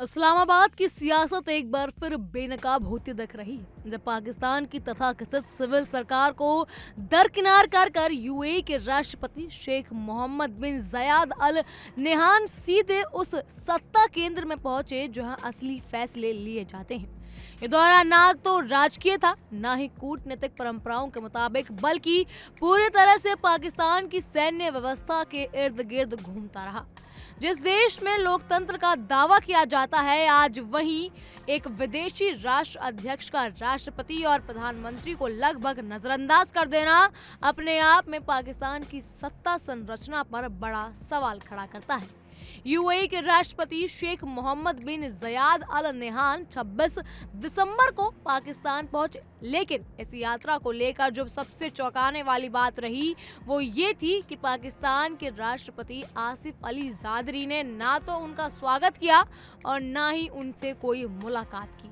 इस्लामाबाद की सियासत एक बार फिर बेनकाब होती दिख रही है, जब पाकिस्तान की तथाकथित सिविल सरकार को दरकिनार कर यूएई के राष्ट्रपति शेख मोहम्मद बिन जयाद अल नहान सीधे उस सत्ता केंद्र में पहुंचे जहां असली फैसले लिए जाते हैं। ये दौरा ना तो राजकीय था, ना ही कूटनीतिक परंपराओं के मुताबिक, बल्कि पूरी तरह से पाकिस्तान की सैन्य व्यवस्था के इर्द गिर्द घूमता रहा। जिस देश में लोकतंत्र का दावा किया जाता है, आज वहीं एक विदेशी राष्ट्र अध्यक्ष का राष्ट्रपति और प्रधानमंत्री को लगभग नजरअंदाज कर देना अपने आप में पाकिस्तान की सत्ता संरचना पर बड़ा सवाल खड़ा करता है। यूएई के राष्ट्रपति शेख मोहम्मद बिन जयाद अल नहान 26 दिसंबर को पाकिस्तान पहुंचे, लेकिन इस यात्रा को लेकर जो सबसे चौंकाने वाली बात रही वो ये थी कि पाकिस्तान के राष्ट्रपति आसिफ अली जादरी ने ना तो उनका स्वागत किया और ना ही उनसे कोई मुलाकात की।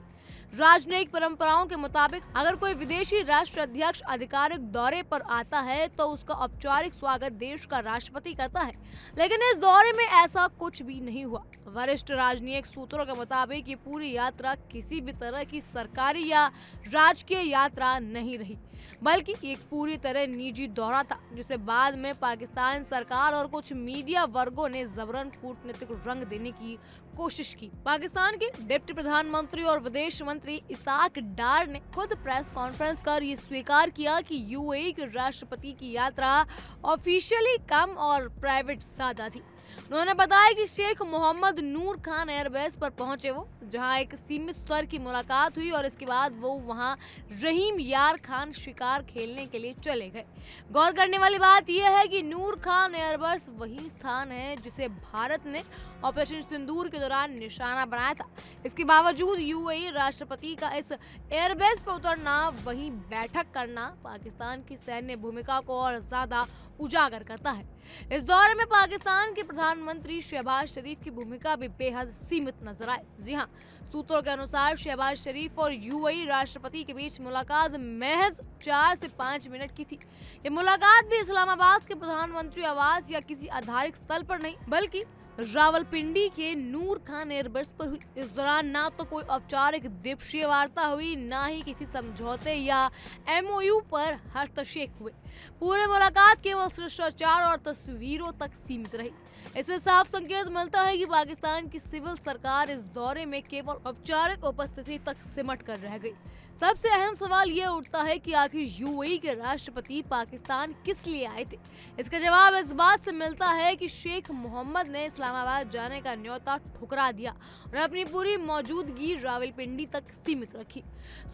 राजनयिक परंपराओं के मुताबिक अगर कोई विदेशी राष्ट्र अध्यक्ष आधिकारिक दौरे पर आता है तो उसका औपचारिक स्वागत देश का राष्ट्रपति करता है, लेकिन इस दौरे में ऐसा कुछ भी नहीं हुआ। वरिष्ठ राजनीतिक सूत्रों के मुताबिक ये पूरी यात्रा किसी भी तरह की सरकारी या राजकीय यात्रा नहीं रही, बल्कि एक पूरी तरह निजी दौरा था, जिसे बाद में पाकिस्तान सरकार और कुछ मीडिया वर्गों ने जबरन कूटनीतिक रंग देने की कोशिश की। पाकिस्तान के डिप्टी प्रधानमंत्री और विदेश मंत्री इसाक डार ने खुद प्रेस कॉन्फ्रेंस कर ये स्वीकार किया कि यूएई के राष्ट्रपति की यात्रा ऑफिशियली कम और प्राइवेट ज्यादा थी। उन्होंने बताया कि शेख मोहम्मद नूर खान एयरबेस पर पहुंचे वो, जहां एक सीमित स्तर की मुलाकात हुई और इसके बाद वो वहां रहीम यार खान शिकार खेलने के लिए चले गए। गौर करने वाली बात यह है कि नूर खान एयरबेस वही स्थान है जिसे भारत ने ऑपरेशन सिंदूर के दौरान निशाना बनाया था। इसके बावजूद यूएई राष्ट्रपति का इस एयरबेस पर उतरना, वहीं बैठक करना पाकिस्तान की सैन्य भूमिका को और ज्यादा उजागर करता है। इस दौरे में पाकिस्तान के प्रधानमंत्री शहबाज शरीफ की भूमिका भी बेहद सीमित नजर आई। जी हां, सूत्रों के अनुसार शहबाज शरीफ और यूएई राष्ट्रपति के बीच मुलाकात महज 4 से 5 मिनट की थी। ये मुलाकात भी इस्लामाबाद के प्रधानमंत्री आवास या किसी आधारिक स्थल पर नहीं, बल्कि रावलपिंडी के नूर खान एयरबेस पर हुई। इस दौरान ना तो कोई औपचारिक द्विपक्षीय वार्ता हुई, ना ही किसी समझौते या एमओयू पर हस्तक्षेप हुए। पूरे मुलाकात केवल शिष्टाचार और तस्वीरों तक सीमित रही। इससे साफ संकेत मिलता है कि पाकिस्तान की सिविल सरकार इस दौरे में केवल औपचारिक उपस्थिति तक सिमट कर रह गई। सबसे अहम सवाल ये उठता है कि आखिर यूएई के राष्ट्रपति पाकिस्तान किस लिए आए थे। इसका जवाब इस बात से मिलता है कि शेख मोहम्मद ने इस्लामाबाद जाने का न्योता ठुकरा दिया और अपनी पूरी मौजूदगी रावलपिंडी तक सीमित रखी।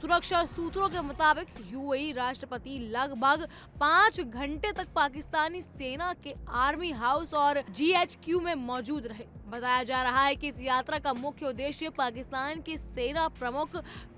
सुरक्षा सूत्रों के मुताबिक यूएई राष्ट्रपति लगभग 5 घंटे तक पाकिस्तानी सेना के आर्मी हाउस और जीएचक्यू में मौजूद रहे। बताया जा रहा है कि इस यात्रा का मुख्य उद्देश्य पाकिस्तान के सेना प्रमुख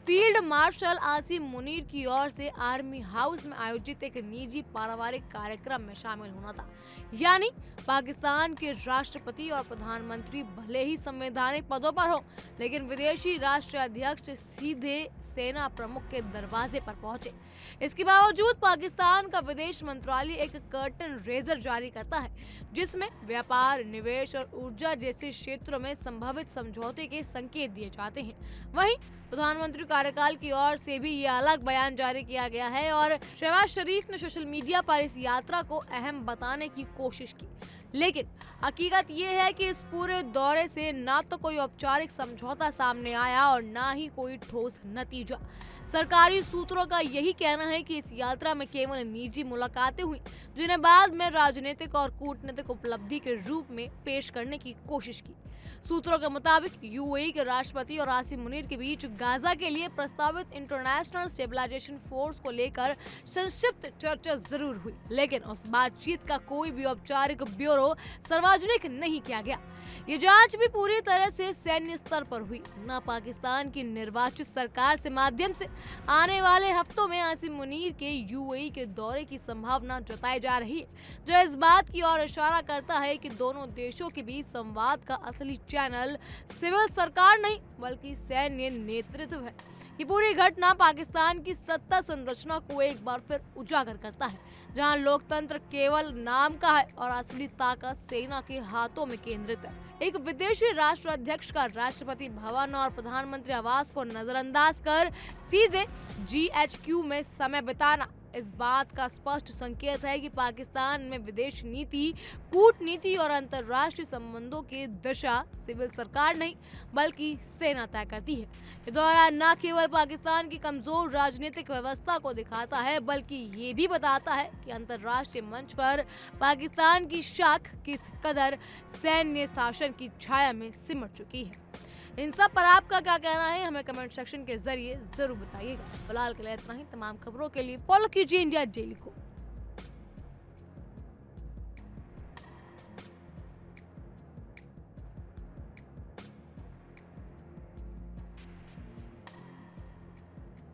फील्ड मार्शल आसिम मुनीर की ओर से आर्मी हाउस में आयोजित एक निजी पारिवारिक कार्यक्रम में शामिल होना था। यानी पाकिस्तान के राष्ट्रपति और प्रधानमंत्री भले ही संवैधानिक पदों पर हो, लेकिन विदेशी राष्ट्र अध्यक्ष सीधे सेना प्रमुख के दरवाजे पर पहुंचे। इसके बावजूद पाकिस्तान का विदेश मंत्रालय एक कर्टन रेजर जारी करता है, जिसमें व्यापार, निवेश और ऊर्जा जैसे क्षेत्रों में संभावित समझौते के संकेत दिए जाते हैं। वहीं प्रधानमंत्री कार्यकाल की ओर से भी ये अलग बयान जारी किया गया है और शहबाज शरीफ ने सोशल मीडिया पर इस यात्रा को अहम बताने की कोशिश की, लेकिन हकीकत ये है कि इस पूरे दौरे से ना तो कोई औपचारिक समझौता सामने आया और ना ही कोई ठोस नतीजा। सरकारी सूत्रों का यही कहना है कि इस यात्रा में केवल निजी मुलाकातें हुई, जिन्हें बाद में राजनीतिक और कूटनीतिक उपलब्धि के रूप में पेश करने की कोशिश की। सूत्रों के मुताबिक यूएई के राष्ट्रपति और आसिम मुनीर के बीच गाजा के लिए प्रस्तावित इंटरनेशनल स्टेबलाइजेशन फोर्स को लेकर संक्षिप्त चर्चा जरूर हुई, लेकिन उस बातचीत का कोई भी औपचारिक ब्यूरो सार्वजनिक नहीं किया गया। ये जांच भी पूरी तरह से सैन्य स्तर पर हुई। न पाकिस्तान की निर्वाचित सरकार से माध्यम से आने वाले हफ्तों में आसिम मुनीर के यूएई के दौरे की संभावना जताई जा रही है, जो इस बात की ओर इशारा करता है कि दोनों देशों के बीच संवाद का असली चैनल सिविल सरकार नहीं बल्कि सैन्य नेतृत्व है। ये पूरी घटना पाकिस्तान की सत्ता संरचना को एक बार फिर उजागर करता है, जहां लोकतंत्र केवल नाम का है और असली ताकत सेना के हाथों में केंद्रित है। एक विदेशी राष्ट्राध्यक्ष का राष्ट्रपति भवन और प्रधानमंत्री आवास को नजरअंदाज कर सीधे GHQ में समय बिताना इस बात का स्पष्ट संकेत है कि पाकिस्तान में विदेश नीति, कूटनीति और अंतर्राष्ट्रीय संबंधों की दिशा सिविल सरकार नहीं बल्कि सेना तय करती है। ये दौरा न केवल पाकिस्तान की कमजोर राजनीतिक व्यवस्था को दिखाता है बल्कि ये भी बताता है कि अंतर्राष्ट्रीय मंच पर पाकिस्तान की शाख किस कदर सैन्य शासन की छाया में सिमट चुकी है। इन सब पर आपका क्या कहना है हमें कमेंट सेक्शन के जरिए जरूर बताइएगा। फिलहाल के लिए इतना ही। तमाम खबरों के लिए फॉलो कीजिए इंडिया डेली को।